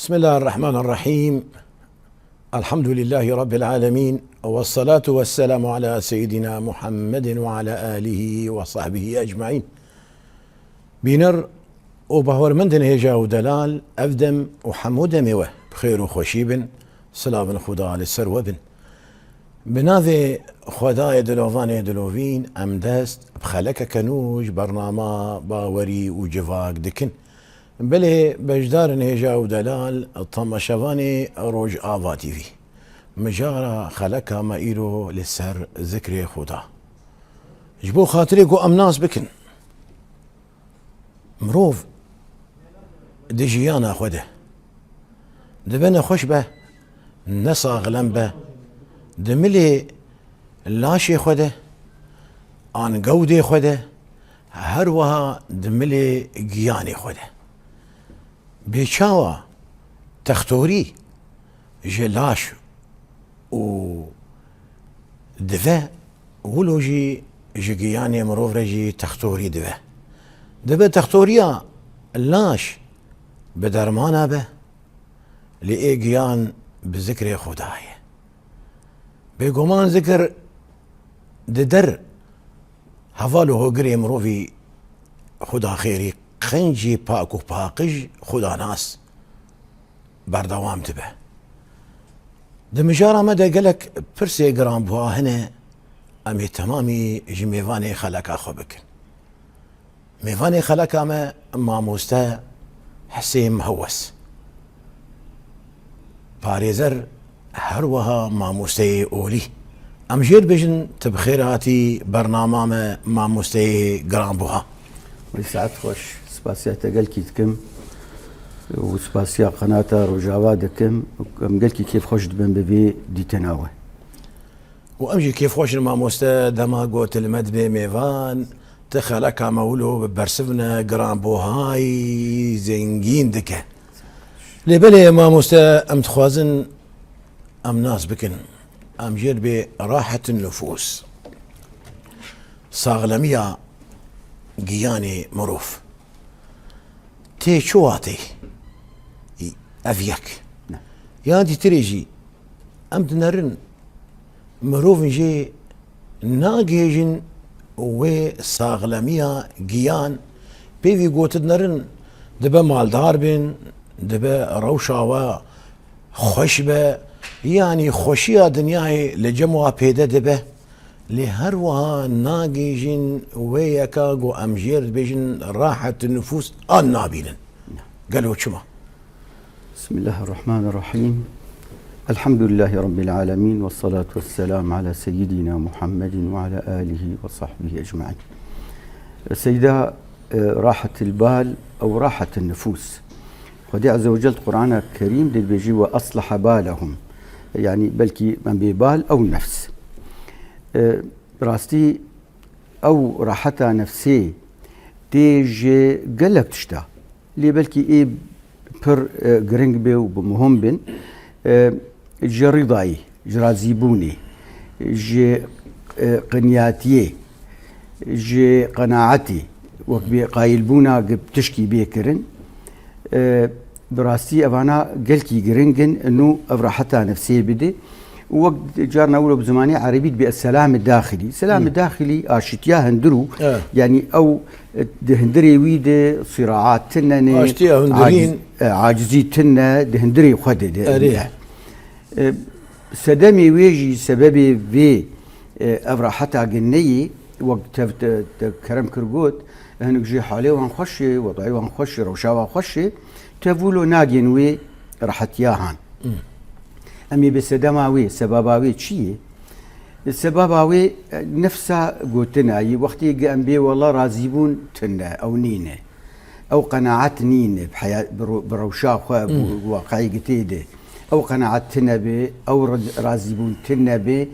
بسم الله الرحمن الرحيم. الحمد لله رب العالمين، والصلاة والسلام على سيدنا محمد وعلى آله وصحبه أجمعين. بينر وبهور مندن هجا ودلال أفدم وحمود ميوه بخير وخوشيبن سلام خدا للسر وبن بناذي خداي دلوفاني دلوفين أمدست بخلك كنوج برنامج باوري وجفاق دكن بله بجدار هجا ودلال طمشواني روج آفا تي في مجارة خلقها ما إيرو للسر ذكري خدا جبو خاطري قو أمناس بكن مروف دجيانا خوده دبنا خوش به نصا غلم به دملي لاشي خوده آن قودي خوده هروها دملي قياني خوده بيشاوا تختوري جلاش و دفا ولوجي جياني مروف رجي تختوري دفا تختوريا لاش بدرمانا به لإيه جيان بذكر خداي بيقومان ذكر در حوالو هو قري مروفي خدا خيري خنجي باكو باقج خدا ناس بردوام تبه دمجارة مدى قالك برسي قرام بوا هنا امي تمامي جميفاني خلق اخو بكن ميفاني خلق اما ماموستا حسين مهوس باريزر هروها ماموستي اولي امجير بجن تبخيراتي برنامج ماموستي قرام بوا ساعات خوش سپاسیا تقلکی دکم و سپاسیا قناة رجاوا دکم قلکی كيف خوش دبن ببي ديتناوه وامجي كيف خوش الماموستا دما قوت المدبي ميفان تخلك مولو برسفنا قران بوهاي زنجين دكه لبلي ماموستا ام تخوازن ام ناس بكن ام جير براحة النفوس صاغلمية قياني مروف تي شواتي افيك يادي تريجي ام دنرن مروف جي ناقيجن و صاغلمية قيان بيفي قوت دنرن دبا مالدار بن دبا روشاوا خشبة يعني خوشيا دنياي لجموها بيدا دبا لهروها ناقيجن ويكاغو امجير بيجن راحة النفوس النابلن قالوا شما. بسم الله الرحمن الرحيم. الحمد لله رب العالمين، والصلاة والسلام على سيدنا محمد وعلى آله وصحبه أجمعين. سيدة راحة البال أو راحة النفوس، خدي عز وجل قرآن الكريم للبيجي وأصلح بالهم، يعني بلكي من ببال أو نفس براستي أو راحتها نفسي تيجي قلب تشتا لي بلكي إيه بر قرنق بي وبمهم بن جي رضاي جرازيبوني جي قنياتي جي قناعتي وكبي قايلبونا قب تشكي بيكرن براستي أبانا قلكي قرنقن إنه أفراحتها نفسي بدي وقت جارنا أولو بزماني عربيت بالسلام الداخلي. السلام الداخلي آشتيا هندرو يعني أو دهندري ويد صراعات تنة آشتيا هندرين عاجزي تنة دهندري خده سدمي ويجي سببي في أفراحتها قنية وقت كرم كرقوت هنك جي حالي وان خشي وضعي وان خشي روشا وان خشي تفولو ناقين وي راحتياهان أمي بسدماوي سبباوي تشيه السبباوي نفسها قوتنا أي وقتي قام بي والله رازيبون تنا أو نينة او قناعات نين بحياه بروشا خو واقعي قتيده او قناعات تنبي او رازيبون تنبي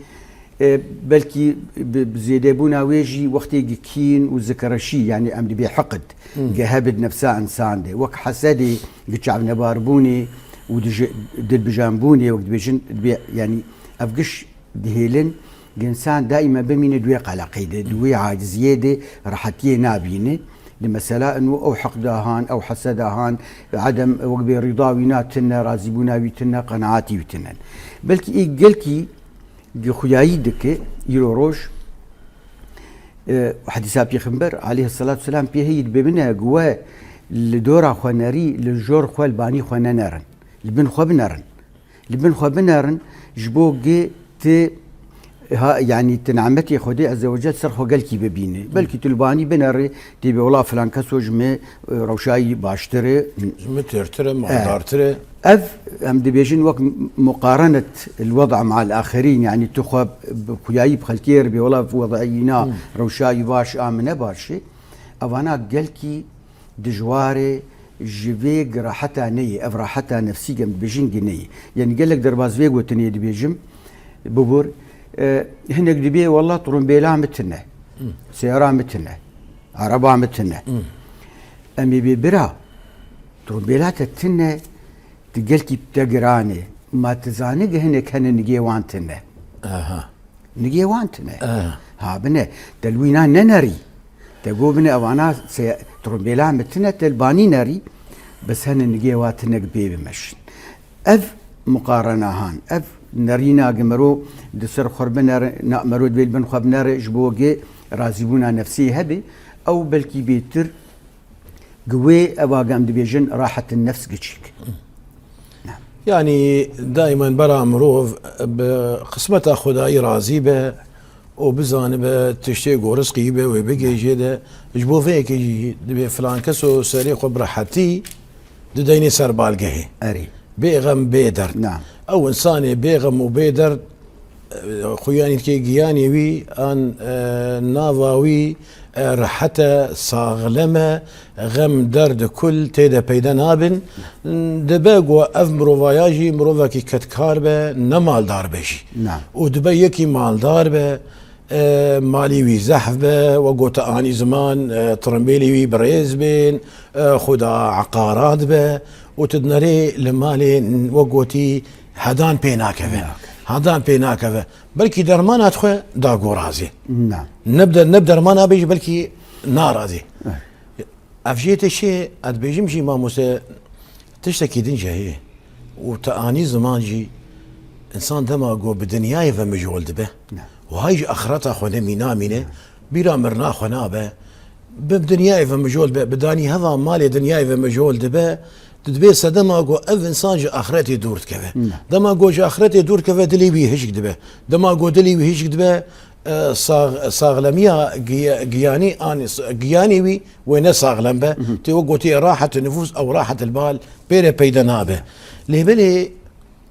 بلكي بزيدبونا ويجي وقت كين وذكرشي يعني ام دبي حقد جهبد نفسها انسان دي وك حسدي قتشعب نباربوني ودل بجانبوني وقت بيجن يعني افقش دهيلن الانسان دائما بمين دوي قلقيده دوي عاجزيه راحتيه نابينه لمسألة انه او حقدهان او حسدهان عدم وقت رضاويناتنا رازيبوناويتنا قناعاتي وتنن بلكي قلكي خوياي دكي يروج حديثا بيغمبر عليه الصلاة والسلام بيهيد بمنا قوى لدورا خواناري للجور خوال باني خوانا نارن لبن خوا بنارن جبوغي تي ها يعني تنعمتي خدي عز وجل سرخو قالكي ببيني بلكي تلباني بناري تيبي والله فلان كسو جمي روشاي باشتري مترتري معدارتري أف أم دبيجين وقت مقارنة الوضع مع الآخرين يعني تخوب بكياي بخلكير بولا في وضعينا روشاي باش آمنة باشي أوانا قالكي دجواري جيفيق راحتها نية أف راحتها نفسية أم دبيجين جنية يعني قال لك درباز فيق وتنية دبيجم ببور هناك دبي والله طرمبيلا متنا سيارة متنا عربة متنا أمي ببرا طرمبيلات التنة تقلتي بتقراني ما تزانق هنا كان نجي وانتنا نجي وانتنا ها بنا تلوينا ننري تقول بنا أوانا طرمبيلا متنا تلباني نري بس هنا نجي وانتنا قبيب مشن أف مقارنة هان أف نرينا قمرو دسر خربنا نأمرو دبيل بن خبنا جبوجي رازيبونا نفسي هبي أو بلكي بيتر قوي أواقام دبيجن راحة النفس قتشيك نعم. يعني دائما برا مروف بقسمة خداي رازي به وبزانب تشتيق ورزقي به وبقي جيده جبو فيك يجي دبي فلان كسو سريق وبرحتي دديني سر بالقهي أري بيغم بيدر نعم او انسان بيغم وبيدر خوياني كي جياني وي ان نافاوي رحته صاغلمه غم درد كل تيدا بيدا نابن دباغو اف مروفاياجي مروفاكي كتكاربه نمال دار بشي نعم ودبا يكي مال دار به مالي وي زحفه وقوتا اني زمان ترمبيلي وي بريز بين خدا عقارات به وتدنري لمالي وقوتي هدان بيناكفه هدان بيناكفه بلكي درمانا تخو داغو رازي نعم نبدا درمانا بيجي بلكي نارازي افجيت الشيء ادبيجم شي ما موسى تشتكي دنجا هي وتاني زمان جي انسان دماغو بدنياي فمجول دبه نعم وهاي اخرتها خو مينامينه بيرا مرنا خنابه بدنياي فمجول به بداني هذا مالي دنياي فمجول دبه تدبي سدماغو اف انسان جي اخرتي دورت كفه دماغو جي اخرتي دورت كفه دلي بي هشك دبه دماغو دلي بي هشك دبه صاغلميا جياني اني جياني وي وين صاغلم به تي وقوتي راحه النفوس او راحه البال بيري بيدنابه لي بلي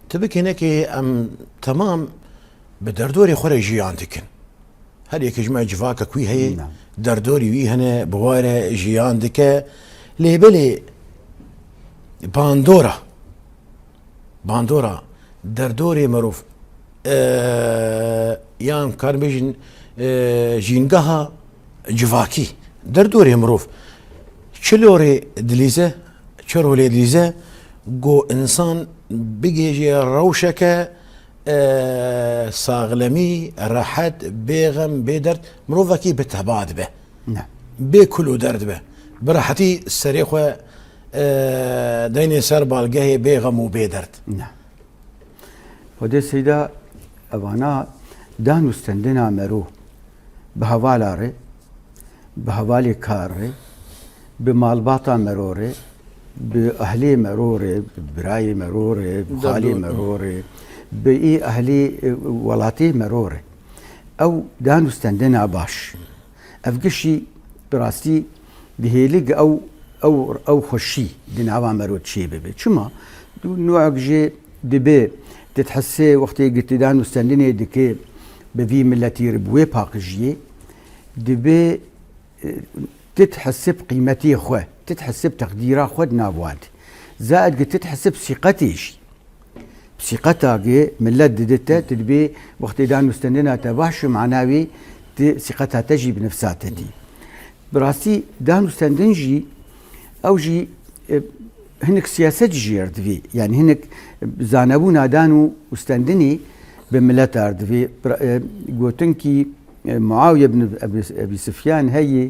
تبك هناك ام تمام بدردوري خرجي عندك هل يك جماعه جفاك كوي هي دردوري وي هنا بواره جي عندك لي بلي باندورا دردوري مروف يام كاربيجن جينغها جفاكي دردوري مروف شلوري دليزه شرولي دليزه جو انسان بيجي روشكه صاغلمي راحت بيغم بيدرد مروفكي بتهباد به نعم بكلو درد به براحتي السريخه ديني سر بالقهي بيغم وبيدرد نعم ودي سيدا أبانا دانو استندنا مرو بهوالاري بهوالي كاري بمالباطا مروري بأهلي مروري براي مروري بخالي مروري بإي أهلي ولاتي مروري أو دانو استندنا باش أفقشي براستي بهيلق أو خشي دين عوام مرود شي ببي شما دو نوع جي دبي تتحسي وقتي قلت دانو استندني دكي بفي ملتي ربوي باقجي دبي تتحسي بقيمتي خواه تتحسب تقديرها خود نابواد زائد تتحسب ثقتيش ثقتها ملت ددتها تدبي وقت دان مستندنا تباش معناوي ثقتها تجي بنفسها تدي براسي دان مستندنجي او جي هنك سياسة جي اردفي يعني هنك زانبونا دانو مستندني بملت اردفي قوتنكي معاوية بن ابي سفيان هي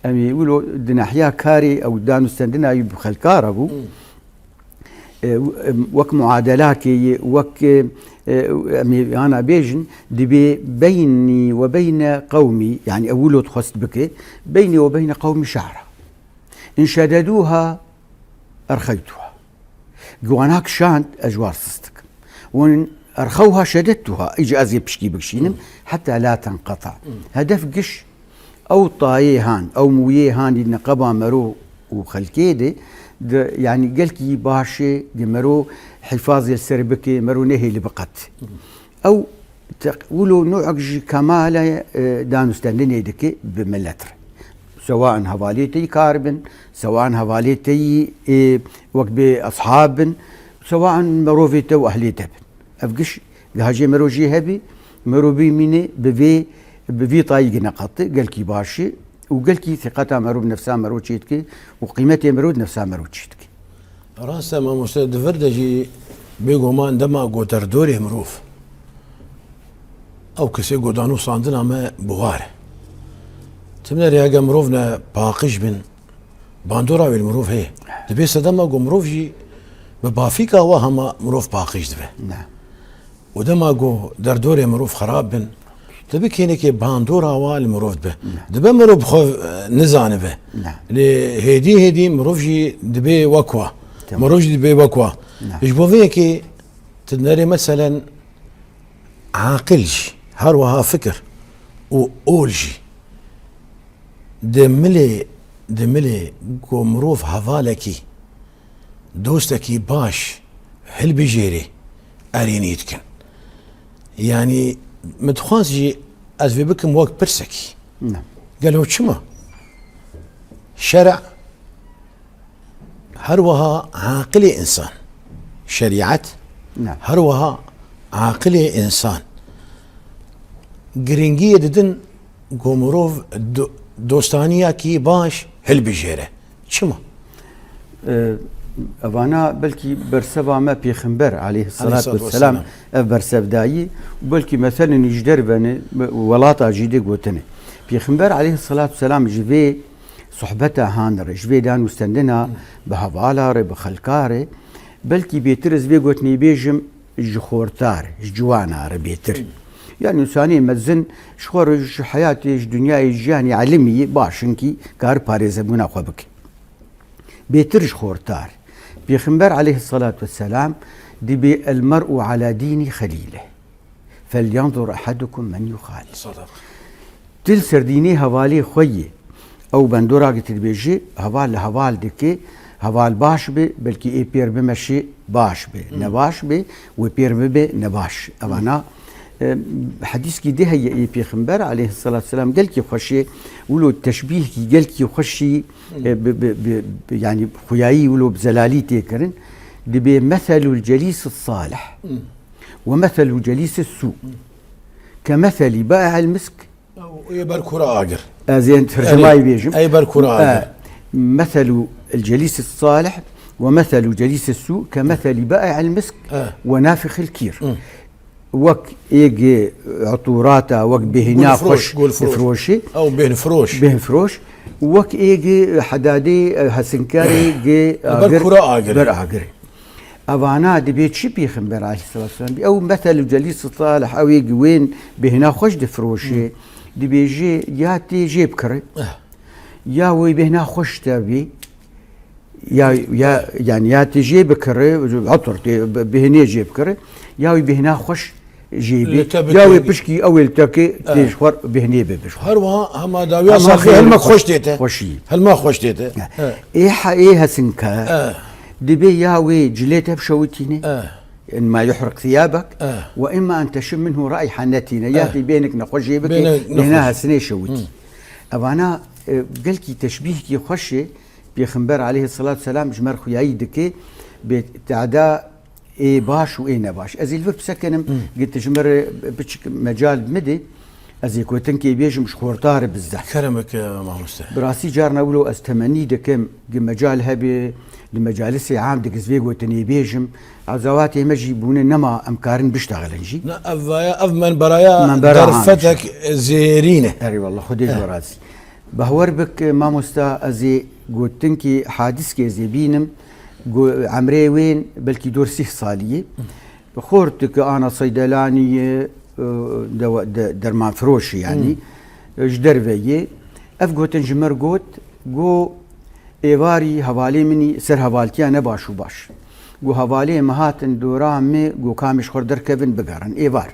ام يقولوا دناحيا كاري او دانو مستندنا يبخل كاربو وك معادلاكي وك أنا بيجن دبي بيني وبين قومي يعني أولو تخصت بك بيني وبين قومي شعرة إن شددوها أرخيتها جواناك شانت أجوار صستك وإن أرخوها شددتها إجازي بشكي بكشينم حتى لا تنقطع هدف قش أو طايهان أو مويهان إن قبا مرو وخلكيدي يعني قالكي باشي دي مرو حفاظ السربكي مرو نهي لبقت او تقولوا نوعك كمال دانو استندني دكي بملتر سواء هواليتي كاربن سواء هواليتي وقت باصحاب سواء مروفيته واهليته افقش هاجي مرو جي هبي مرو بي ميني بفي طايق نقطي قالكي باشي وقالكي ثقتها مرو بنفسها مرو تشيتكي وقيمتها مرو بنفسها مرو تشيتكي راسا ما مستند فردجي بيقو ما عندما قوتر دوري مروف او كسي قودانو صاندنا ما بغاره تمنى رياقا مروفنا باقش بن باندورا والمروف هي دبي سدما قو مروف جي ببافيكا وهما مروف باقش دبي نعم ودما قو دردوري مروف خراب بن دبي كينيكي باندورا والمروف به دبي مروف خو نزانه به نعم هدي مروف جي دبي وكوا مروف جي دبي وكوا ايش بوفيكي تدنري مثلا عاقلجي هروها فكر وأولجي دملي قو مروف هفالكي دوستكي باش هل بيجيري أرينيتكن يعني متخوازجي أزفي بكم وقت برسكي نعم قالوا شما شرع هروها عاقلي إنسان شريعة نعم هروها عاقلي إنسان جرينجية ددن قومروف دوستانيا كي باش هل بجيره شما أفانا بلكي برسبا ما بيخنبر عليه الصلاة والسلام برسب دايي بلكي مثلا يجدر بني ولاطة جيدة قوتني بيخنبر عليه الصلاة والسلام جبي صحبته هانر جبي دان وستندنا بهفالار بخلكار بلكي بيترز بي قوتني بيجم جخورتار جوانار بيتر يعني إنساني مزن شخور حياتي دنياي جاني علمي باشنكي كار باريزبونا خوبك بيترج خورتار بيخنبر عليه الصلاة والسلام دي المرء على دين خليله فلينظر أحدكم من يخالف صدق تل سرديني هوالي خويه أو بندورا قلت بيجي هوال دكي هوال باش بي بلكي اي بير بمشي باش بي نباش بي وبير بي نباش أبانا حديث كي ده هي اي بيخنبر عليه الصلاة والسلام قال كي خوشي ولو التشبيه كي قال كي خوشي يعني خوياي ولو بزلالي تيكرن دي بمثل الجليس الصالح ومثل جليس السوء كمثل بائع المسك يبركورا اجر زين ترجماي بيجم اي بركورا اجر مثل الجليس الصالح ومثل جليس السوء كمثل بائع المسك ونافخ الكير وك يجي عطوراته وك بهنا خوش فروشي او بين فروش وك يجي حدادي هسنكاري جي اجر أفانا دبيت شي بيخنبر عليه الصلاة والسلام أو مثل جليس الصالح أو يجي وين بهنا خوش دفروشي دبيجي ياتي جيب كري يا وي بهنا خوش تبي يا يعني ياتي جيب كري عطر بهنا جيب كري يا وي بهنا خوش جيبي يا وي بشكي أو التكي تيشور بهنا ببشور هروا هما داويا صاخي هل ما خوش ديته خوشي هل ما خوش ديته إيه هسنكا دبي ياوي جليته بشوتيني إن ما يحرق ثيابك وإما أن تشم منه رائحة نتينة ياتي بينك نخش جيبك هنا سنة شوتي أبانا قال كي تشبيه كي خشي پیغمبر علیه الصلاة والسلام جمر خویایی دکه به تعدا ای باش و ای نباش از الف بسکنم قلت جمر بچك مجال مدي از يكوتن كي بيجم شخورتار بزاف كرمك يا ماموستا براسي جارنا ولو از تمني دكم مجال هبي لمجالس عام دك زفيق وتني بيجم عزواتي مجيبون نما امكارن بيشتغلنجي اف من برايا درفتك زيرينه اري والله خديج براسي بهور بك ماموستا ازي قوتنكي حادث كي زيبينم عمري وين بلكي دور 6 صاليه بخورتك انا صيدلانيه درمان فروشي يعني جدرفيه اف قوتن جمر قوت قو ايواري حوالي مني سر حوالتي انا باشو باش قو حوالي مهاتن دورامي قو كامش خردر كيفن بقارن ايوار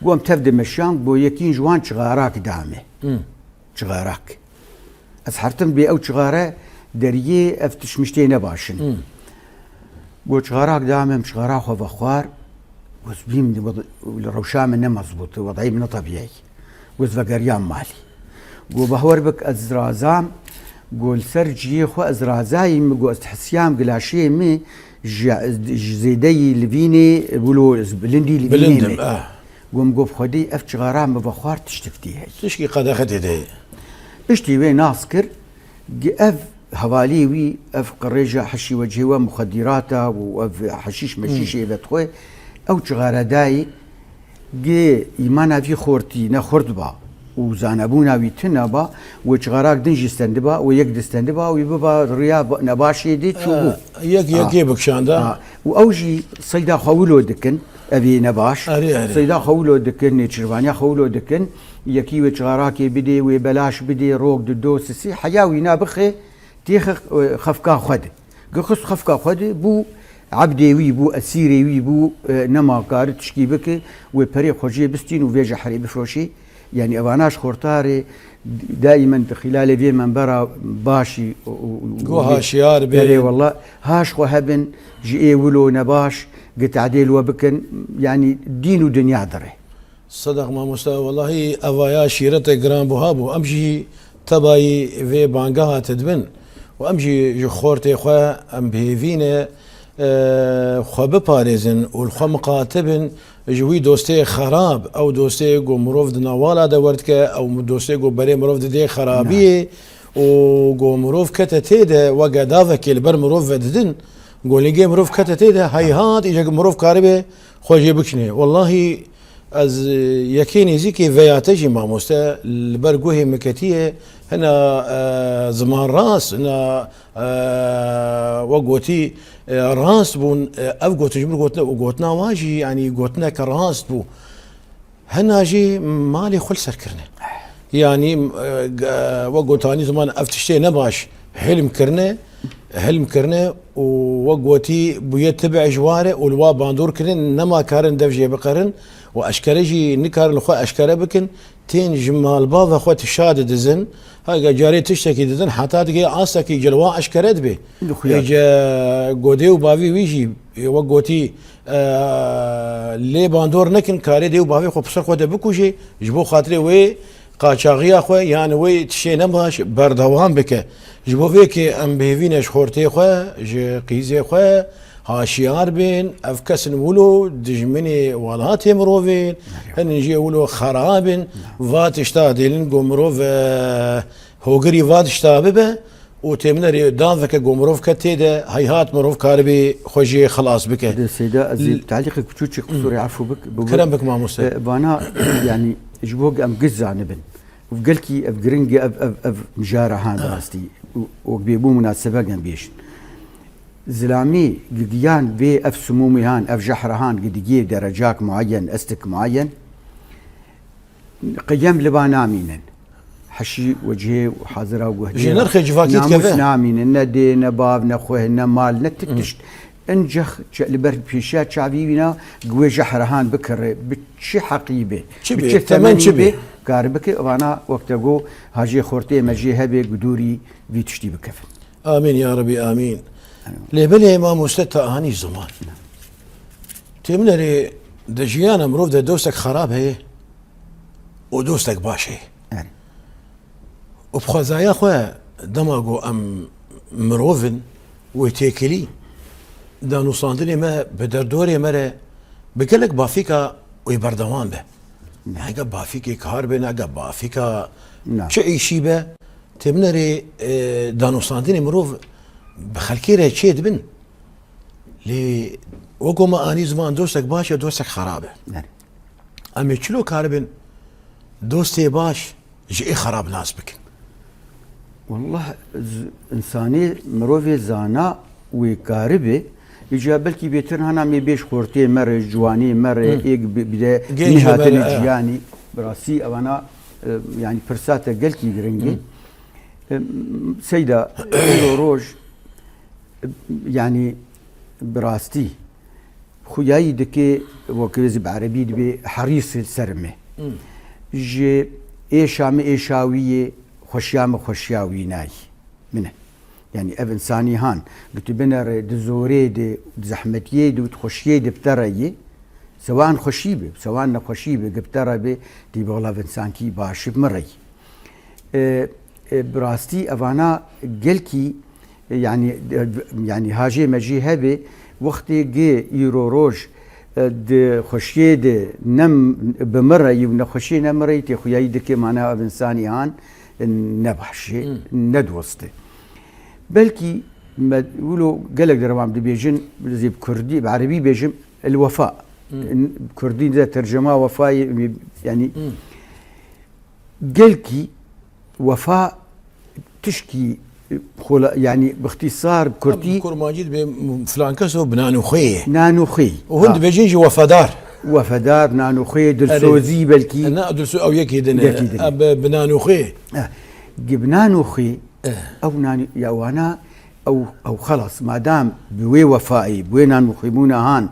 قوم تبدا مشان قو يكين جوان شغاراك دامه شغاراك اسحرتم بي او شغاره دريه افتش مشتي نباشن قو شغاراك دامه شغارا خو بخوار وزبيم الروشام انه مضبوط وضعي منه طبيعي وزفقريان مالي قو بهور بك ازرازام قول سرجي خو ازرازاي مقو استحسيام قلاشي مي زيدي لفيني بلو بلندي لفيني قوم قوف خدي اف شغارام بخوار تشتفتي هي تشكي قد اخذت هدي اشتي وين ناسكر اف حوالي وي اف قريجه حشي وجهه مخدراته واف حشيش مشيشه بتخوي او شغاره داي جي ايمانا في خورتي نخورت با وزانبونا ويتنبا وشغاراك دنجي استندبا ويقد استندبا ويبقى رياض نباشي دي تشوفو يك بكشاندا واوجي صيدا خولو دكن ابي نباش صيدا خولو دكن نيتشرفانيا خولو دكن يكي وشغاراكي بدي وبلاش بدي روك ددوسسي حياوي نابخي تيخ خفكا خد قخص خفكا خد بو عبدي وي بو اسيري وي بو نما كار تشكي بك وبري خوجي بستين وفيجا حري بفروشي يعني اواناش خورتاري دائما خلال في منبرا باشي قوها شيار بي والله هاش خو هبن جي ولو نباش قلت عديل وبكن يعني دين ودنيا دري صدق ما مستوى والله اوايا شيرته جرام بوهابو امشي تباي في بانغاها تدبن وامشي خورتي خوا ام بيفينه خو بپارێزن و خو مقاتبن جوی دۆستەیە خراب ئەو دۆستەیە گۆ مرۆڤ ناواڵا دەوەردکە ئەو دۆستەیە گۆ بەرێ مرۆڤ دەدێ خراپیە و گۆ مرۆڤ کەتە تێدا وەگە داڤەکێ لەبەر مرۆڤ ددن گۆلینگێ مرۆڤ کەتە تێدا هەیهات ئیژە مرۆڤ کاربێ خۆشێ بکنێ والله از یەکەی نێزیکێ ڤەیاتەژی مامۆستە لەبەر گوهێ مکەتیە هەنا زمان ڕاست هەنا وەگوتی راست بون اف گوتجبر گوتنا واجی يعني گوتنا كراست بو هناجي مالي خل سركرنا يعني وقوتاني زمان افتشتي نباش حلم كرنا ووقوتي بو تبع جواره والوا باندور كرن نما كارن دفجي بقرن واشكرجي نكار الخو اشكره بكن تين جمال بعض اخوات الشاد دزن هاي جاري تشتكي دزن حتى تجي عاصكي جلوا اشكرت به اجا غودي وبافي ويجي وقوتي لي باندور نكن كاري دي وبافي خو بصر خو بكوجي جبو خاطري وي قاچاغي اخو يعني وي تشي نماش بردوام بك جبو فيك ام بهيفينش خورتي خو ج قيزي خو هاشيار بين افكسن ولو دجمني ولات مروفين هنجي ولو خرابن فات اشتادلن قمروف هوغري فات اشتابه وتمنري دانفك قمروف كتيده هيهات مروف كاربي خوجي خلاص بك سيدا تعليقك بتشوتشي قصوري عفو بك كلام بك ما موسى بانا يعني جبوق ام قزع نبن وفقلكي افقرنجي اف مجارة هان راستي وبيبو مناسبة جنبيش زلامي قديان بي اف سمومي هان اف جحرهان قد درجات معين استك معين قيم لبانا مينن حشي وجهي وحاضره وهدي جنرخي جفاكيت كذا نامين ندي نباب نخوه نمال نتتشت انجخ لبر بيشات شعبينا قوي جحرهان بكر بتشي حقيبه بتشي ثمن شبه كاربك وانا وقت اقول هاجي خورتي مجي هبي قدوري في تشتي بكفن امين يا ربي امين لبلي ما مستتا هاني زمان تمنري دجيانا مروف ده دوستك خراب هي ودوستك باش هي وبخزايا خويا دماغو ام مروفن وتيكلي دا نوصاندني ما بدردوري مرة بقلك بافيكا ويبردوان به يعني بافيكي كهربنا بافيكا نعم. شيء شي به تمنري دا نوصاندني مروف بخلكيره تشيد بن لي وقو ما اني زمان دوستك باش دوستك خرابه نعم. اما شلو كاربن دوستي باش جي خراب ناس بك والله انساني مروفي زانا وكاربه يجابل كي بيتر هنا مي بيش خورتي مر جواني مر ايك بدا نهات الجياني براسي انا يعني فرساته قال كي جرينجي سيده روج يعني براستي خوياي دكي وكرز بعربي دبي حريص السرمه جي ايشام ايشاويه خوشيام خوشياوي ناي منه يعني اب انساني هان قلت بنر دزوري دي زحمتيه دي وتخشيه دي بتري سواء خشيبه سواء نخشيبه قبتره بي دي بغلا انسان كي باش بمري براستي افانا قلكي يعني هاجي مجي هبه وقتي جي يروروج د خشيه دي نم بمري ونخشيه نمري تي خويا يدك معناها انساني هان نبحشي ندوسته بلكي ما يقولوا قالك درام دي بيجن زي بكردي بعربي بيجم الوفاء بكردي ده ترجمه وفاء يعني قالكي وفاء تشكي يعني باختصار بكردي بكر ماجد بفلان كسو بنانوخيه نانوخي وهند بيجينجي وفدار وفدار نانوخي دلسوزي بلكي انا دلسو او يكي دنا بنانوخيه جبنانوخي او نانو يا وانا او خلص ما دام بوي وفائي بوي نانوخيمونا هان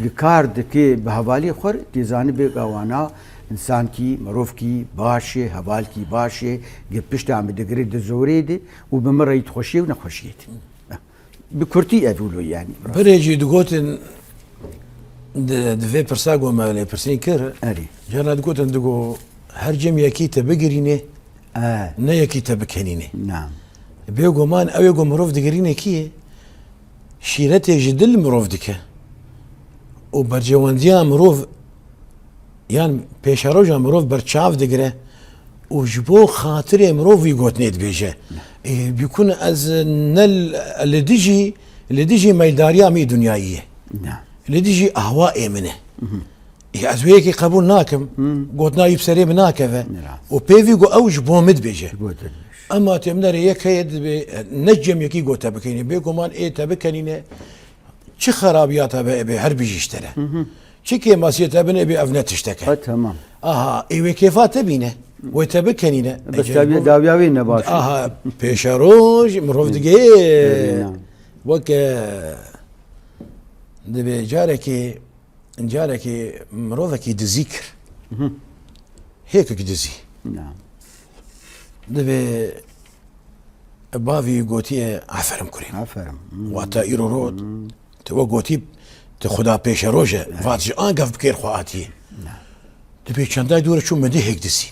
بكارد كي بهوالي خور تيزاني بقوانا انسان كي مروف كي باشه هوال كي باشه جبشت عم دغري دزوري دي وبمره يتخشي ونخشيت بكرتي اقولو يعني بريجي دغوتن دفي برساغو ما لي برسين كر اري جانا دغوتن دغو هرجم يكي تبغرينه نه يكي تبكنينه نعم بيغو مان او يغو مروف دغرينه كي شيرته جدل مروف دكه وبرجوانديا مروف يعني بيشاروجا مروف برشاف دقره وجبو خاطر مروف يقوتنيت بيجه بيكون از نل اللي ديجي ميداريا مي دنيايه نعم اللي ديجي اهواء منه از ويكي قبول ناكم قوتنا يبسري مناكفه وبيفي قو اوج بومد بيجه اما تمنر يكيد نجم يكي قوتا بكيني بيقو مان ايه تبكنينه چه خرابياتها به هر بيجي اشترى چكي ماسيتها بن ابي افنت تشتكى تمام ايوه كيفات تبينه وتبكنينه بس داوياوين باش بيشاروج مروف دقي وك دبي جاركي مروفك دزيكر هيك دزي نعم دبي بافي قوتي عفرم كريم عفرم واتا ايرورود تو قوتي تخدا پیش روجه واتش انگف بکر خواهی دبی چندای دوره چون مده هک دسی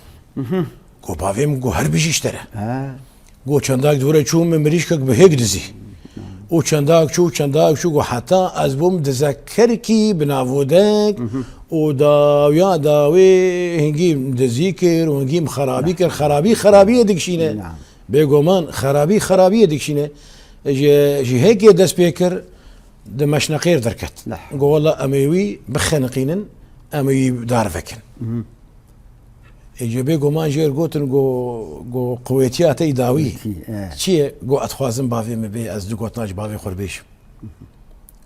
گو باویم گو هر بیشتر گو چندای دوره چون مریش که به هک دسی او چندای چو گو حتی از بوم تذکر کی بناودک او داوی هنگیم دزیکر و هنگیم خرابی کر خرابی دکشینه بگو من خرابی دکشینه جی هک دست بکر د مشنقير دركت قو والله اميوي بخنقينن امي دارفكن يجي بيقو ما جير قوتن قو قويتيات اي داوي شي قو اتخوازن بافي مبي از دو قوتناج بافي خربيش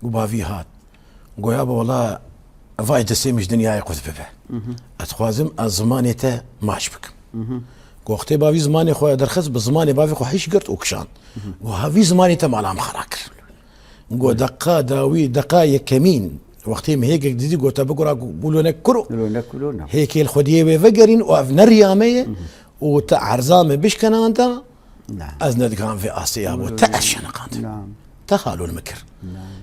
قو بافي هات قو يابا والله فايد السيمش دنياي قوت ببه اتخوازم الزمانيته ماش بك قو اختي بافي زماني خويا درخص بزماني بافي خو حيش قرت وكشان قو هافي زمانيته مالام خراكر قو دقائق كمين وقتهم هيك جديد قو تبقرا قولوا نكرو هيك الخديه بفقرين وافنرياميه وتعرزامه بش كان انت نعم ازند كان في اسيا وتعشن قانت نعم تخالوا المكر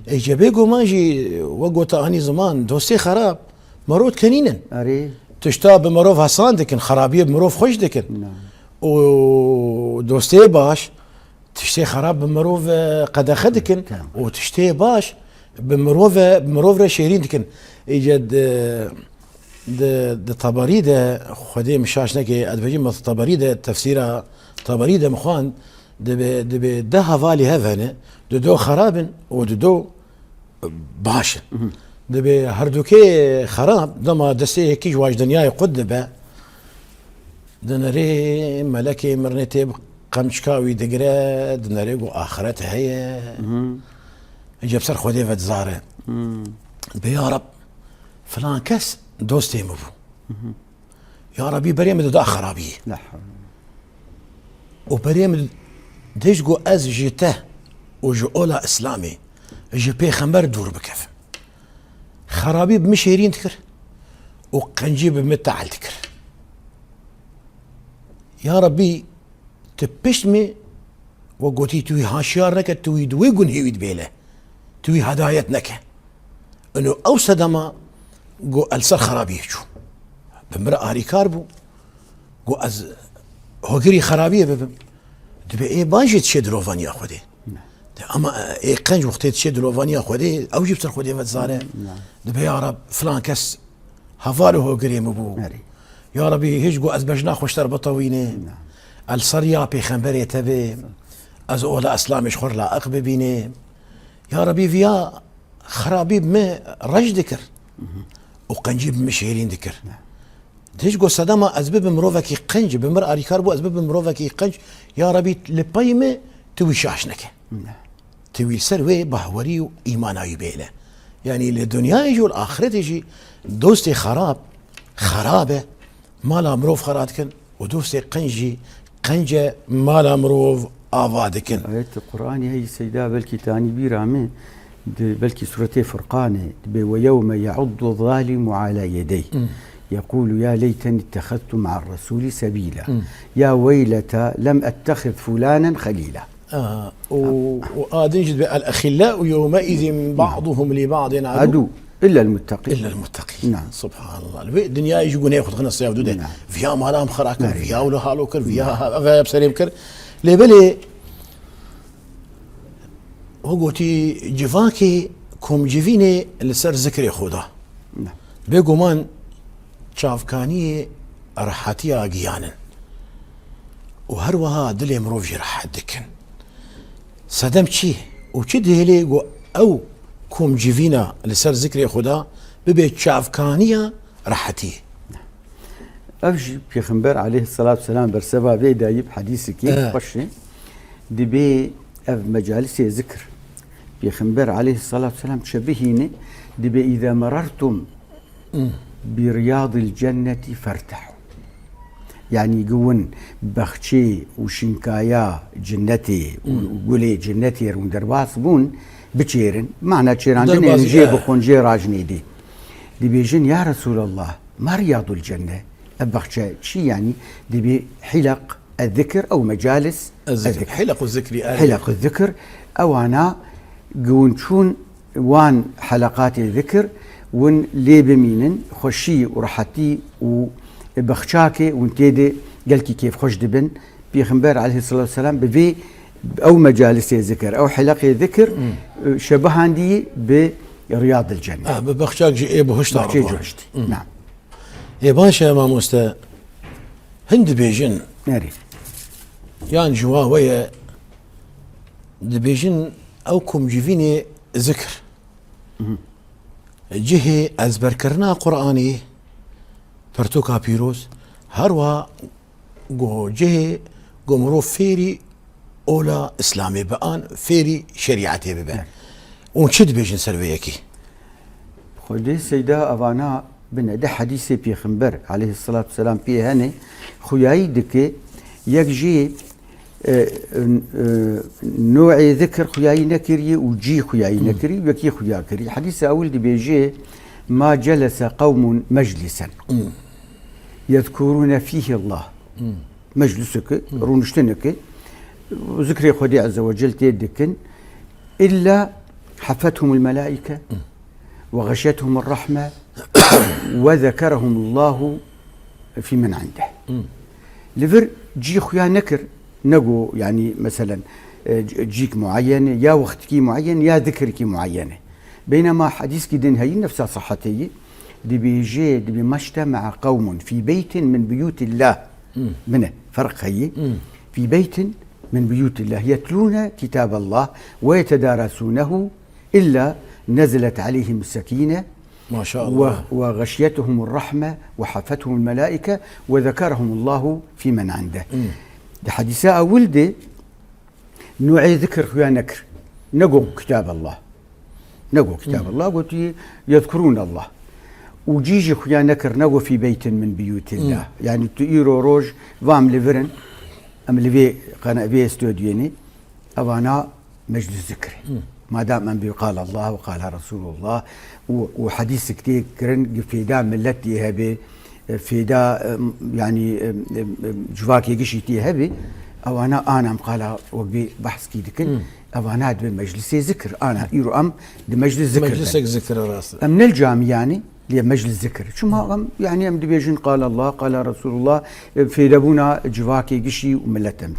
اجى بيقو ماجي وقو تاني زمان دوسي خراب مرود كنينن اري تشتاب بمروف حسان دكن خرابيه بمروف خوش دكن نعم ودوستي باش تشتي خراب بمروف قد خدكن وتشتي باش بمروف شيرين دكن ايجاد د طبريده خدي مشاش نكي ادبجي مس طبريده تفسيرها طبريده مخوان د هفالي هفنه دو خراب ودو باش دبي هردوكي خراب دما دسي كي جواج دنياي قدبه دنري ملكي مرنتي قمشكاوي دقرا دنري قو اخرتها هي جاب سر خدي فتزاره يا رب فلان كاس دوستي مبو يا ربي بريم دو خرابي لا حول وبريم ديش قو از جيته وجو اولا اسلامي جي بيخمبر دور بكف خرابي بمشيرين تكر وقنجي بمتعل تكر يا ربي تبشمي وقوتي توي هاشيار نكا توي دوي قن هيويد بيله توي هدايت نكا انو او صدما قو السر خرابي يجو بمرأة آري كاربو قو از هوغري خرابيه ببم دبي ايه باجي تشد روفانيا خودي اما ايه قنج وقتي تشد روفانيا خودي او جبت خودي متزاره دبي يا رب فلان كس هفالو هوغري مبو يا ربي هيج قو از بجنا خوشتر بطوينه الصريا بيخنبري تبي از اولا اسلامش خور لا اقب بينه يا ربي فيا خرابي ما رج ذكر وقنجي بمشيرين ذكر ديش قو صدما اسباب مروفكي قنج بمر اري كاربو اسباب مروفكي قنج يا ربي لبايمه توي شاشنك توي سروي بهوري ايماناي بيله يعني للدنيا يجي والاخره يجي دوستي خرابه مالا مروف خراتكن ودوستي قنجه مالا مروف آفادكن آيات القرآن هي سيدا بلكي تاني بيرامي بلكي سورة فرقان ويوم يعض الظالم على يديه يقول يا ليتني اتخذت مع الرسول سبيلا يا ويلتى لم اتخذ فلانا خليلا وآدنجد الأخلاء يومئذ بعضهم لبعض عدو إلا المتقين نعم سبحان الله الدنيا يجون ياخذ خنا الصيف دوده نعم. فيها مالام خراكر نعم. فيها ولا هالوكر فيها بسريم كر لبلي وقوتي جفاكي كوم جفيني لسر ذكري خدا نعم. بيقومان شافكاني رحاتيا قيانا وهروها دلي مروفي رح دكن صدم شي وشده لي او كوم جيفينا لسر ذكر خدا ببيت شافكانية رحتي أفجي بيخنبر عليه الصلاة والسلام برسبا بي دايب حديثك قشي دبي أف مجالس ذكر بيخنبر عليه الصلاة والسلام تشبهيني دبي إذا مررتم برياض الجنة فارتحوا يعني يقولون بخشي وشنكايا جنتي وقولي جنتي وندرباس بون بتشيرن معنى تشيران جنة نجي بخون جي راجني دي بيجن يا رسول الله ما رياض الجنة أبخشى شي يعني دي حلق الذكر أو مجالس الذكر حلق الذكر أو أنا قون شون وان حلقات الذكر ون لي بمينن خشي ورحتي وبخشاكي وانتيدي قالكي كيف خش دبن بيخنبر عليه الصلاة والسلام بفي أو مجالس ذكر أو حلقة ذكر شبهان دي برياض الجنة ببخشاك جي إيه بهشتا نعم إيه باشا ما مستا هند بيجن نعرف يعني جوا ويا دبيجن أو كم جيفيني ذكر جهة أزبر كرنا قرآني فرتوكا بيروز هروا جو جهة جو مروف فيري أولا إسلامي بآن فيري شريعتي ببان ونشد بيجن سلويكي خودي سيدا أفانا بنا ده حديثي بيخنبر عليه الصلاة والسلام بيهاني خوياي دكي يكجي نوعي ذكر خوياي نكري وجي خوياي نكري وكي خويا كري حديث أول دي بيجي ما جلس قوم مجلسا يذكرون فيه الله مجلسك رونشتنك وذكر خدي عز وجل تيدكن إلا حفتهم الملائكة وغشتهم الرحمة وذكرهم الله في من عنده لفر جي خويا نكر نقو يعني مثلا جيك معينة يا وقتكي معين يا ذكركي معينة. بينما حديث كدن هي نفسها صحتي دي بيجي دي بمجتمع قوم في بيت من بيوت الله منه فرق هي في بيت من بيوت الله يتلون كتاب الله ويتدارسونه إلا نزلت عليهم السكينة ما شاء الله وغشيتهم الرحمة وحفتهم الملائكة وذكرهم الله في من عنده. حديثاء ولدي نوعي ذكر خيا نكر نقو كتاب الله نقو كتاب الله قلت يذكرون الله وجيجي خيا نكر نقو في بيت من بيوت الله يعني تيرو روج فام ليفرن ام ليفي قناه في استوديوني اوانا مجلس ذكر ما دام ان قال الله وقال رسول الله وحديث كتير كرن في دا ملتي هبي في دا يعني جواكي قشيتي هبي انا قال وقبي بحث كي دكن اوانا بمجلس ذكر انا ايرو ام بمجلس ذكر مجلسك ذكر راس من الجامع يعني لمجلس ذكر شو ما يعني ام دبيجن قال الله قال رسول الله في دبونا جواكي قشي وملتهم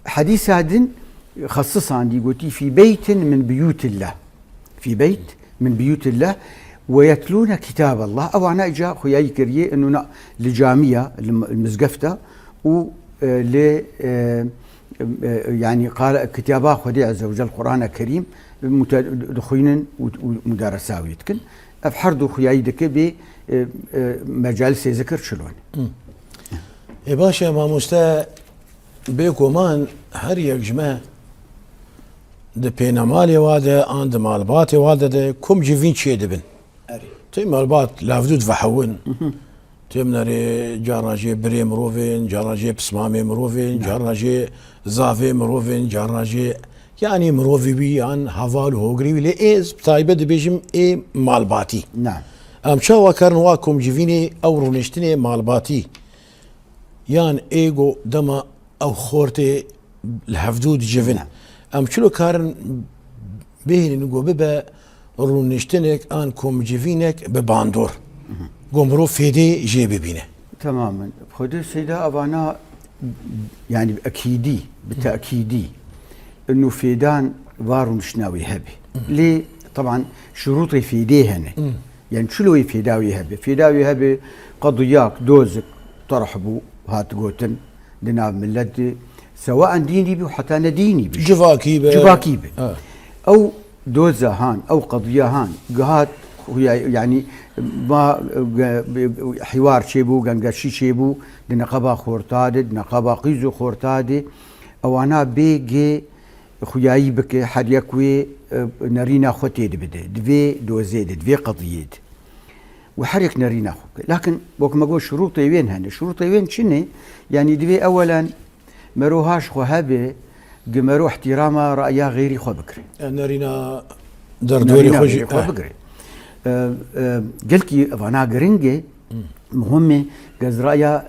حديث هذا خصص عندي قلتي في بيت من بيوت الله في بيت من بيوت الله ويتلون كتاب الله او انا اجا خوياي كريه انه لجاميه المزقفته و يعني قال كتابا خدي عز وجل القرآن الكريم دخوين ومدارساوي يتكن افحردو خوياي دك بمجالس ذكر شلون يا باشا ما مستا بيكو مان هر يك جماعه د پینمالی واده آن د مالبات واده ده کم جوین چیه دبن تی مالبات لافدود وحون تی مناری جاراجی بری مروفین جاراجی پسمامی مروفین جاراجی زافی مروفین جاراجی يعني مروفي بي عن هوال هوغري ولی ایز بتایبه دبیجم ای مالباتی نعم ام شاوا کرن واکم جوینی او رونشتنی مالباتی یان ایگو دما او خورتي الحفدود جوین ام چلو کارن بهن نگو ببا رونشتنك ان كوم جيفينك بباندور قمرو فيدي جي ببينه تماما خدي سيدا ابانا يعني اكيدي بالتاكيدي انه فيدان وارو شناوي هبي ليه طبعا شروطي فيدي هنا يعني شلو فيداوي هبي فيداوي هبي قضياك دوزك طرحبو هات قوتن دناب ملتي سواء ديني بي وحتى انا ديني بي جواكي بي او دوزة هان او قضية هان قهات يعني ما حوار شيبو قنقشي شيبو دنقبا خورتاد دنقبا قيزو خورتاد او انا بيجي خوياي بك حد يكوي نرينا خوتي دبده دفي دوزيد دفي قضية وحرك نرينا خوك لكن بوك ما قول شروطي وين هن شروطي وين شنو يعني دفي اولا مروهاش خو هبه قمرو احترام رأيا غيري خو بكري نارينا دردوري خوشي خو بكري قلتي انا قرنجي مهمه قز رأيا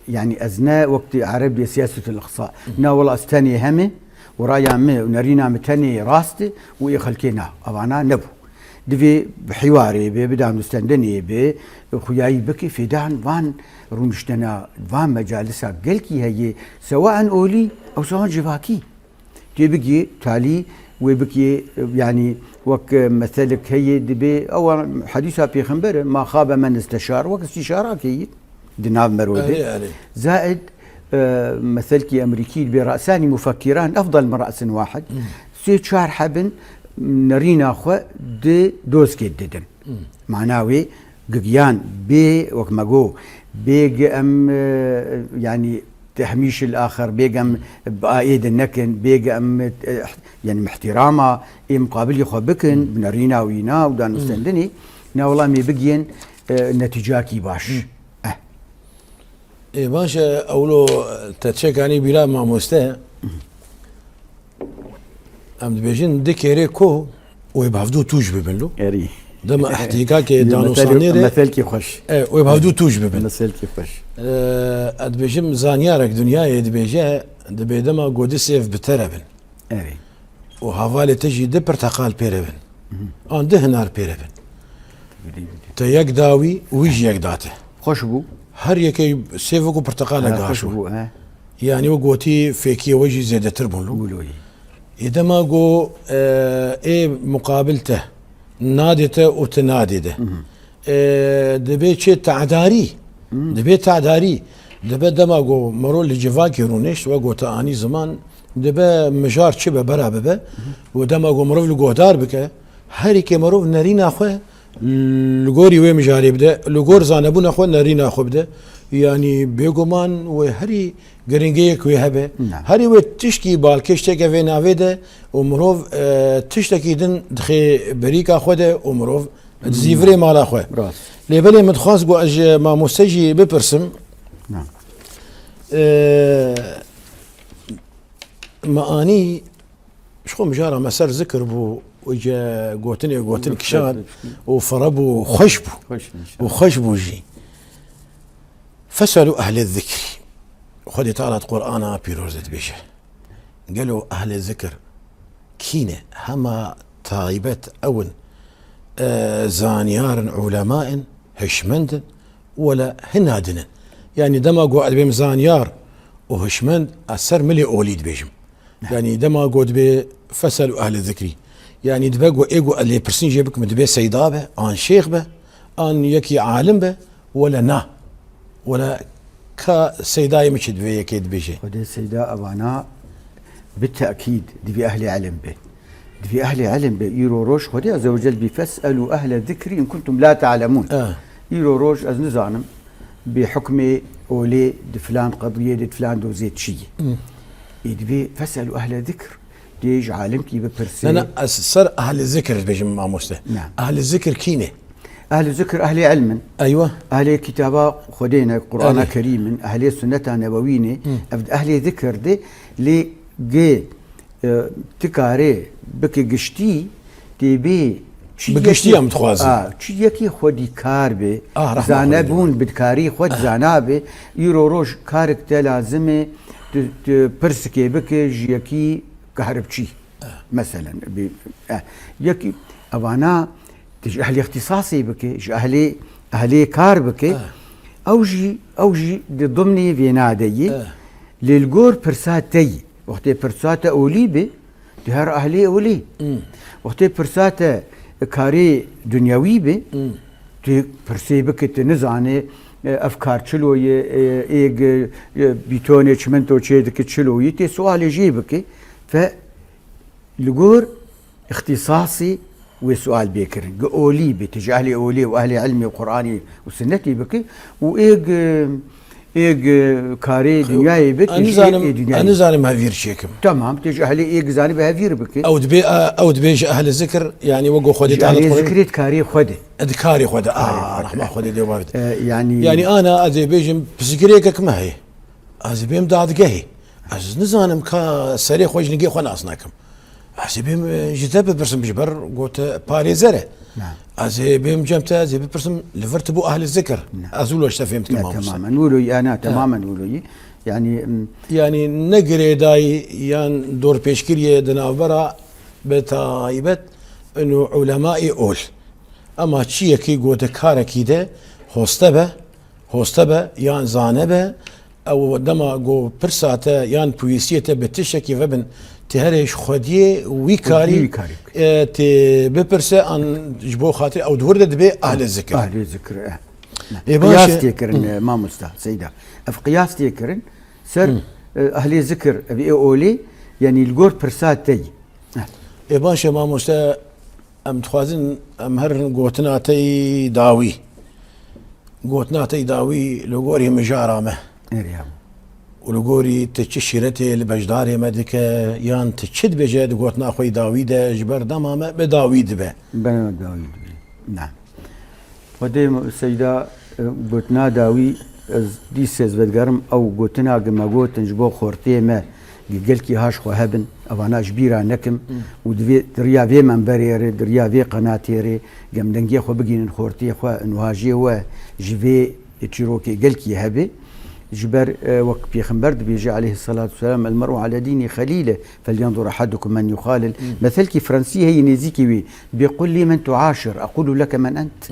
يعني ازنا وقت عربي سياسه الاقصاء نا والله استاني همه ورايا مي ونرينا متني راستي ويخلكينا انا نبو دفي بحواري بدام مستندني بخياي بكي في دان فان رمشتنا فان مجالسها قلكي هي سواء اولي او سواء جواكي تبقي تالي وبكي يعني وك مثلك هي دبي او حديثها في خنبر ما خاب من استشار وك استشارك هي دناب مرودي زائد مثلك امريكي براسان مفكران افضل من راس واحد سي شهر حبن نرينا خو دي دوسكي ددن معناوي قيان بي وكماغو بيج ام يعني تحميش الاخر بيج ام بايد النكن بيج ام يعني احترامه مقابل خو بكن بنرينا وينا ودان مستندني نا والله مي بقين نتيجاكي باش ايه باشا اولو تتشك يعني بلا ما مستا ام دبيجين ديكيري كو ويبهفدو توج ببنلو اري دما احتكاك دانو صانيري مثلكي خوش ايه ويبهفدو توج ببن مثلكي خوش ادبيجم زانيارك دنيا دبيجا دبيدما غودي سيف بتربن اري وهافالي تجي دي برتقال بيربن ان دهنار بيربن تيك داوي ويجي يك داته خوش بو هر يكي سيفكو برتقال قاشو خوش بو يعني وقوتي فيكي وجي زيادة تربون له قولوا إذا ما قو إيه مقابلته نادته وتنادده دبي شيء تعداري دبي تعداري دبي دماغو مرول لجفاكي رونيش وقو تاني زمان دبي مجار شبه برابه ودماغو مرول لقودار بك هريك مرول نارينا أخوه لقوري وين مجاري بده لقور زانبون أخوه نارينا أخوه بده يعني بيجومان وهري جرينجيك ويهبه هري وتشكي بالكشتك في نافده ومروف تشتكي دن دخي بريكا خوده ومروف تزيفري مال اخوه لبلي متخاص بو اج ما مستجي ببرسم نعم ما اني شخو مجاره مسار ذكر بو وجا قوتني كشان وفربو خشبو جي فسألوا أهل الذكر خذ تعالى قرآن بيروزت بيشه قالوا أهل الذكر كينة هما طايبة أون زانيار علماء هشمند ولا هنادن يعني دما قعد بهم زانيار وهشمند أسر ملي أوليد بيجم يعني دما قعد بي فسألوا أهل الذكر يعني دبقوا إيقوا اللي برسين جيبك مدبي سيدابه آن شيخ به آن يكي عالم به ولا نا ولا كسيداي مشد بيه كيد بيجي ودي سيدا أبانا بالتأكيد دي أهل علم به دي أهل علم به يرو روش خدي عز وجل بفسألوا أهل الذكر إن كنتم لا تعلمون يرو روش أز نزانم بحكم أولي دفلان قضية دفلان دوزيت شيء يدبي فسألوا أهل الذكر ديج عالم كي ببرسي أنا أسر أهل الذكر بيجي مع مسته نعم أهل الذكر كينه أهل الذكر أهل علم أيوة أهل كتابة خدينا قرآن كريم أهل سنة نبوية أهل ذكر دي اللي جي تكاري بكي قشتي تبي بقشتي أم تخوازي چیەکی خودی کار بێ زانەبوون بدکاری خۆت زانابێ ئیرۆ ڕۆژ کارێک تێ لازمێ پرسکێ بکە ژیەکی کاربچی مثلا یەکی ئەوانە ئەهلی اختصاصی بکە ئەهلی کار بکە ئەو ژی ضمنی وێنادەیی لێلگۆر پرساتەی وەختێ پرساتە ئەولی بێ هەر ئەهلی ئەولی وەختێ پرساتە کاری دنیاوی به تو پرسی بکت نزانه افکار چلویه ایگ بیتونه چمنتو چه دکت چلویه تی سوال جی بکی ف لگور اختصاصی و سوال بکرن اولی به تجاهل اولی و اهل علم و قرآنی و سنتی بکی و ایگ کاری دنیایی بکی أنا زانم هافير شيكم تمام تيجي أهل إيه زاني بهافير بكي أو دبيج أهل الذكر يعني وقو خدي أهل الذكر كاري خدي كاري خدي رحمة خدي دي وارد يعني أنا أزي بيجم بسكريكك ما هي أزي بيم داد جهي أز نزانم كا سريع خوج نجي خونا أصناكم أزي بيم جذب برسم بجبر قوت باريزره نعم أزي بيم جمتا أزي برسم لفرتبو أهل الذكر أزول وش تفهمت تماما نقولي أنا تماما نقولي يعني نقري داي يان دور بيشكريه دنابرا بتايبت انه علماء اول اما تشي كي قوت كاركي ده هوستبه يان زانبه او دما قو برساته يان بويسيته بتشكي فبن تهرش خديه ويكاري تي ببرسه ان جبو خاطر او دور دبي اهل الذكر قياس تيكرن ما مستاه سيدا اف قياس تيكرن سر اهل ذكر ابي اولي يعني الجور برساتي اي باشا ما مستاه ام تخوازن ام هر قوتناتي داوي لغوري مجارامه ولغوري تششيرتي لبجداري مدك يان تشد بجد قوتنا اخوي داويد جبر دمامه بداويد به نعم ودي سيدا قوتنا داوي دي سيزبدگرم او قوتنا قما قوتن جبو خورتي ما قلكي هاش خو هبن اوانا جبيرا نكم ودي دريا في منبريري دريا في قناتيري قم دنگي خو بگين خورتي خو انواجي و جيفي تشيروكي قلكي هبي جبر وك بيخنبر بيجي عليه الصلاة والسلام المرء على دين خليله فلينظر أحدكم من يخالل مثلك فرنسية هي نزيكي بيقول لي من تعاشر أقول لك من أنت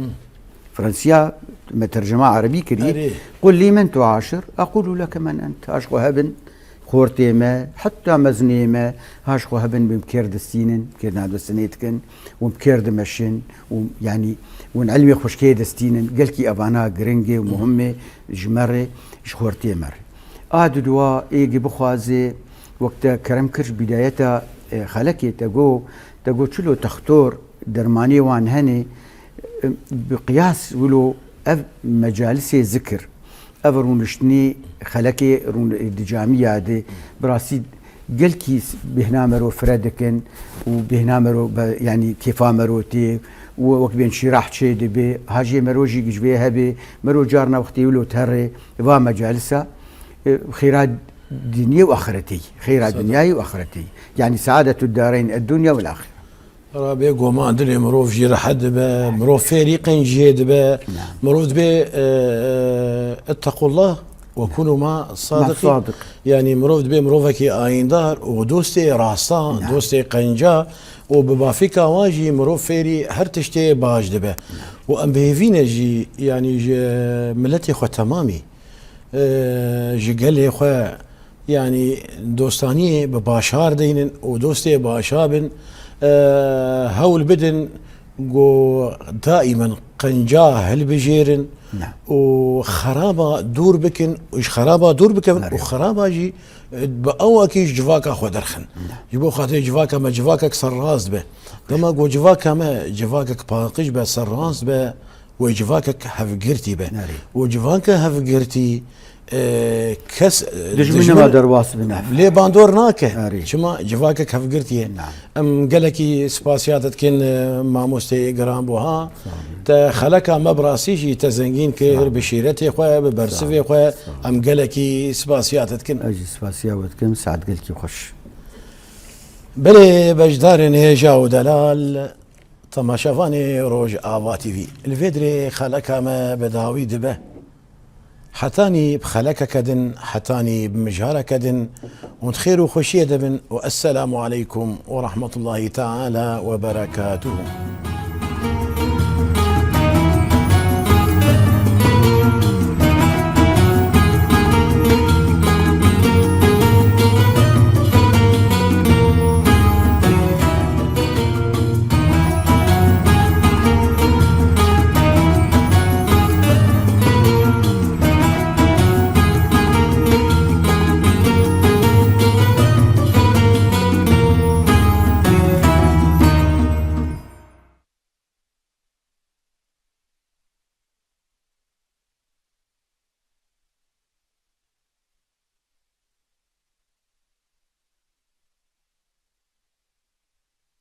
فرنسيا ما ترجمة عربي كريه قل لي من تعاشر أقول لك من أنت أشغو هبن خورتي ما حتى مزني ما هاش خو هبن بمكيرد السينن كيرد عدو سنيتكن ومكيرد مشن ويعني ونعلمي خوش كيد ستينن قالكي ابانا جرينجي ومهمه جمره خورتي مر دوا ايجي بخوازي وقت كرم كرش بدايتها خلكي تقو شلو تختور درماني وان هني بقياس ولو مجالسي ذكر افرونشتني خلكي رون الدجامية دي براسي قلكي بهنا مرو فردكن وبهنا مرو يعني كيفا مروتي وقت بين شراح شي دي بي هاجي مروجي جبيها بي مرو جارنا وقتي ولو تهري فا مجالسة خيرات دنيا واخرتي خيرات دنياي واخرتي يعني سعادة الدارين الدنيا والاخرة رابي قوما عندنا مروف جير حد با مروف فريق جيد با مروف با اتقوا الله وكونوا مع الصادقين يعني مروف با مروفك آيندار ودوستي راستان دوستي قنجا وببافيكا واجي مروف فيري هر تشتي باج دبا وام بهيفينا جي يعني جي ملتي خو تمامي جي قال لي خو يعني دوستانية بباشار دينن ودوستي باشابن هول بدن جو دائما قنجا هل بجيرن وخرابة دور بكن وش خرابة دور بكن وخرابة جي بأوكي جواكا خو درخن جبو خاطر جواكا ما جواكا سراز به لما جو جواكا ما جواكا باقيش به سراز به وجواكا هفقرتي به وجواكا هفقرتي كس دجمنا ما درواس بنعرف ليه باندور ناكه شما جواكك هفقرتيه ام قالكي سباسياتت كن ماموستي جرام بوها تا خلكا مبراسيجي تزنجين كير بشيرتي خويا ببرسفي خويا ام قالكي سباسياتت كن اجي سباسيات كن سعد قالكي خش بلي بجدار هيجا ودلال تماشافاني روج آوا تي في الفيدري خلكا ما بداوي دبه حتاني بخلك كدن حتاني بمجهرة كدن وخير وخشية دبن والسلام عليكم ورحمة الله تعالى وبركاته.